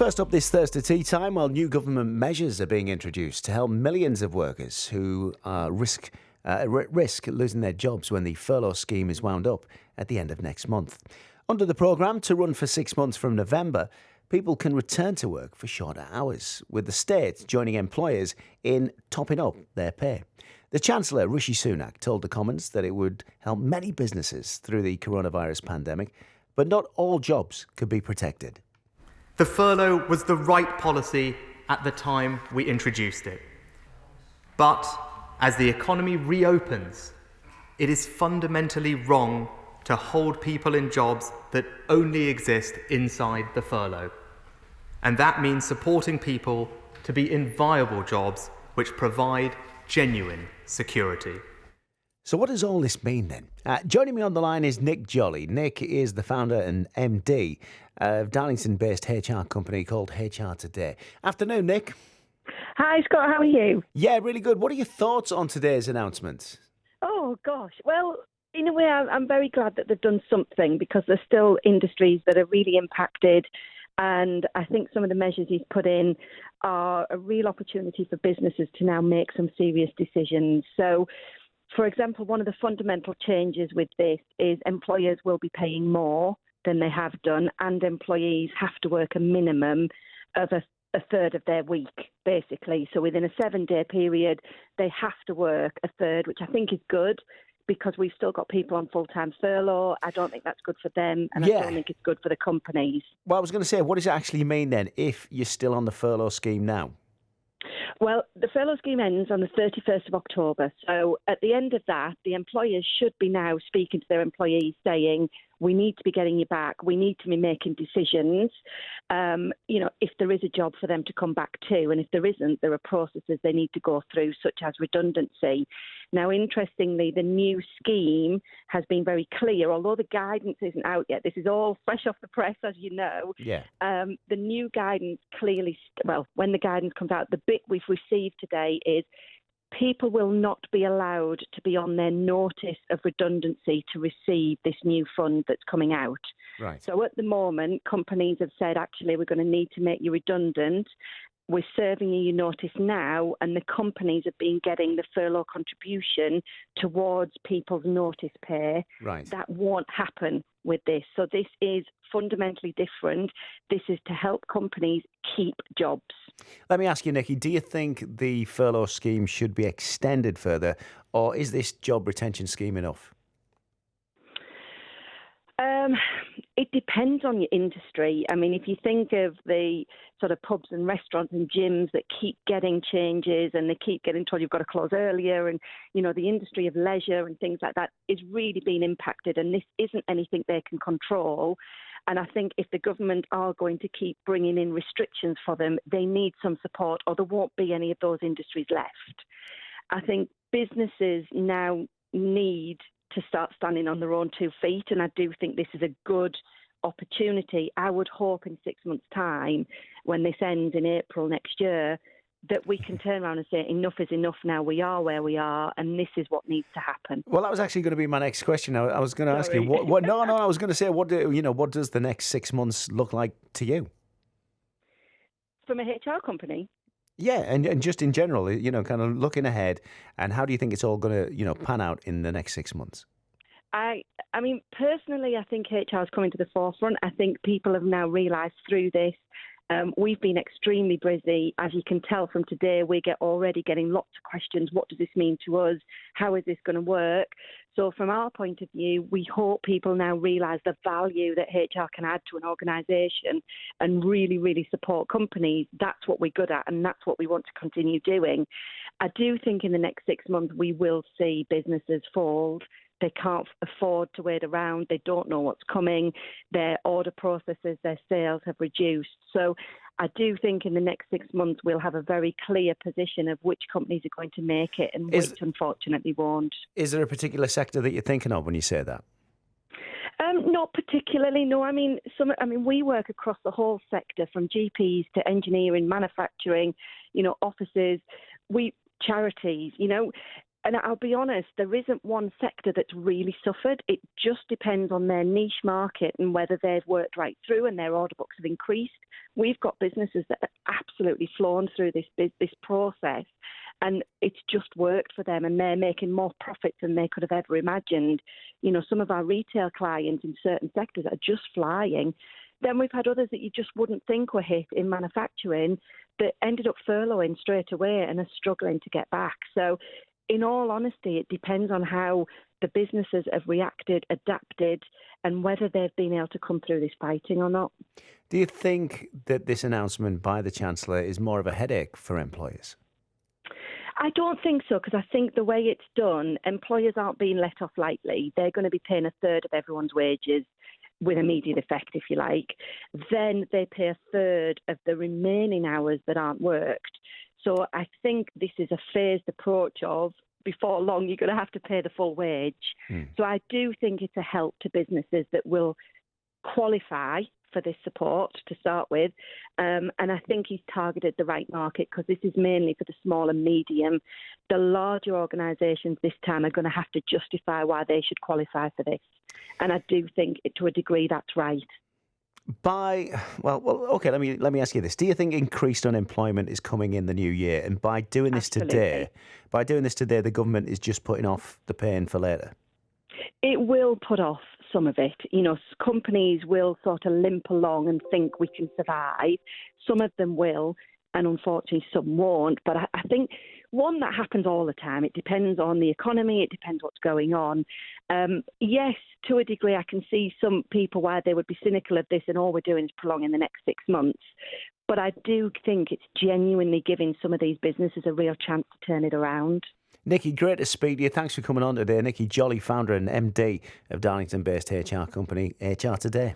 First up this Thursday tea time, while new government measures are being introduced to help millions of workers who are risk losing their jobs when the furlough scheme is wound up at the end of next month. Under the programme, to run for 6 months from November, people can return to work for shorter hours, with the state joining employers in topping up their pay. The Chancellor, Rishi Sunak, told the Commons that it would help many businesses through the coronavirus pandemic, but not all jobs could be protected. The furlough was the right policy at the time we introduced it. But as the economy reopens, it is fundamentally wrong to hold people in jobs that only exist inside the furlough. And that means supporting people to be in viable jobs which provide genuine security. So what does all this mean then? Joining me on the line is Nick Jolley. Nick is the founder and MD of Darlington-based HR company called HR2Day. Afternoon, Nick. Hi, Scott. How are you? Yeah, really good. What are your thoughts on today's announcement? Oh, gosh. Well, in a way, I'm very glad that they've done something because there's still industries that are really impacted. And I think some of the measures he's put in are a real opportunity for businesses to now make some serious decisions. So, for example, one of the fundamental changes with this is employers will be paying more than they have done, and employees have to work a minimum of a third of their week, basically. So within a 7-day period, they have to work a third, which I think is good because we've still got people on full-time furlough. I don't think that's good for them, and I don't think it's good for the companies. Well, I was going to say, what does it actually mean then if you're still on the furlough scheme now? Well, the furlough scheme ends on the 31st of October. So at the end of that, the employers should be now speaking to their employees saying, we need to be getting you back. We need to be making decisions, if there is a job for them to come back to. And if there isn't, there are processes they need to go through, such as redundancy. Now, interestingly, the new scheme has been very clear, although the guidance isn't out yet. This is all fresh off the press, as you know. Yeah. The new guidance clearly, when the guidance comes out, the bit we've received today is people will not be allowed to be on their notice of redundancy to receive this new fund that's coming out. Right. So at the moment, companies have said, actually, we're going to need to make you redundant. We're serving you your notice now, and the companies have been getting the furlough contribution towards people's notice pay. Right. That won't happen with this. So this is fundamentally different. This is to help companies keep jobs. Let me ask you, Nicky, do you think the furlough scheme should be extended further, or is this job retention scheme enough? It depends on your industry. I mean, if you think of the sort of pubs and restaurants and gyms that keep getting changes and they keep getting told you've got to close earlier, and, the industry of leisure and things like that is really being impacted, and this isn't anything they can control. And I think if the government are going to keep bringing in restrictions for them, they need some support, or there won't be any of those industries left. I think businesses now need to start standing on their own 2 feet, and I do think this is a good opportunity. I would hope in 6 months' time, when this ends in April next year, that we can turn around and say enough is enough now. We are where we are, and this is what needs to happen. Well, that was actually going to be my next question. I was going to ask you, what? No, I was going to say, what does the next 6 months look like to you? From a HR company? Yeah, and just in general, kind of looking ahead, and how do you think it's all going to, pan out in the next 6 months? I mean, personally, I think HR is coming to the forefront. I think people have now realised through this. We've been extremely busy. As you can tell from today, we're already getting lots of questions. What does this mean to us? How is this going to work? So from our point of view, we hope people now realise the value that HR can add to an organisation and really, really support companies. That's what we're good at, and that's what we want to continue doing. I do think in the next 6 months we will see businesses fold. They can't afford to wait around. They don't know what's coming. Their order processes, their sales have reduced. So I do think in the next 6 months we'll have a very clear position of which companies are going to make it and which unfortunately won't. Is there a particular sector that you're thinking of when you say that? Not particularly, no. I mean, we work across the whole sector, from GPs to engineering, manufacturing, offices, charities. And I'll be honest, there isn't one sector that's really suffered. It just depends on their niche market and whether they've worked right through and their order books have increased. We've got businesses that have absolutely flown through this process, and it's just worked for them, and they're making more profits than they could have ever imagined. You know, some of our retail clients in certain sectors are just flying. Then we've had others that you just wouldn't think were hit in manufacturing that ended up furloughing straight away and are struggling to get back. So in all honesty, it depends on how the businesses have reacted, adapted, and whether they've been able to come through this fighting or not. Do you think that this announcement by the Chancellor is more of a headache for employers? I don't think so, because I think the way it's done, employers aren't being let off lightly. They're going to be paying a third of everyone's wages with immediate effect, if you like. Then they pay a third of the remaining hours that aren't worked. So I think this is a phased approach of before long you're going to have to pay the full wage. So I do think it's a help to businesses that will qualify for this support to start with. And I think he's targeted the right market because this is mainly for the small and medium. The larger organisations this time are going to have to justify why they should qualify for this. And I do think to a degree that's right. Okay. Let me ask you this: do you think increased unemployment is coming in the new year? And by doing this Absolutely. today, the government is just putting off the pain for later. It will put off some of it. You know, companies will sort of limp along and think we can survive. Some of them will, and unfortunately some won't. But I think one that happens all the time. It depends on the economy. It depends what's going on. Yes, to a degree, I can see some people why they would be cynical of this and all we're doing is prolonging the next 6 months. But I do think it's genuinely giving some of these businesses a real chance to turn it around. Nicky, great to speak to you. Thanks for coming on today. Nicky Jolley, founder and MD of Darlington-based HR company HR2Day.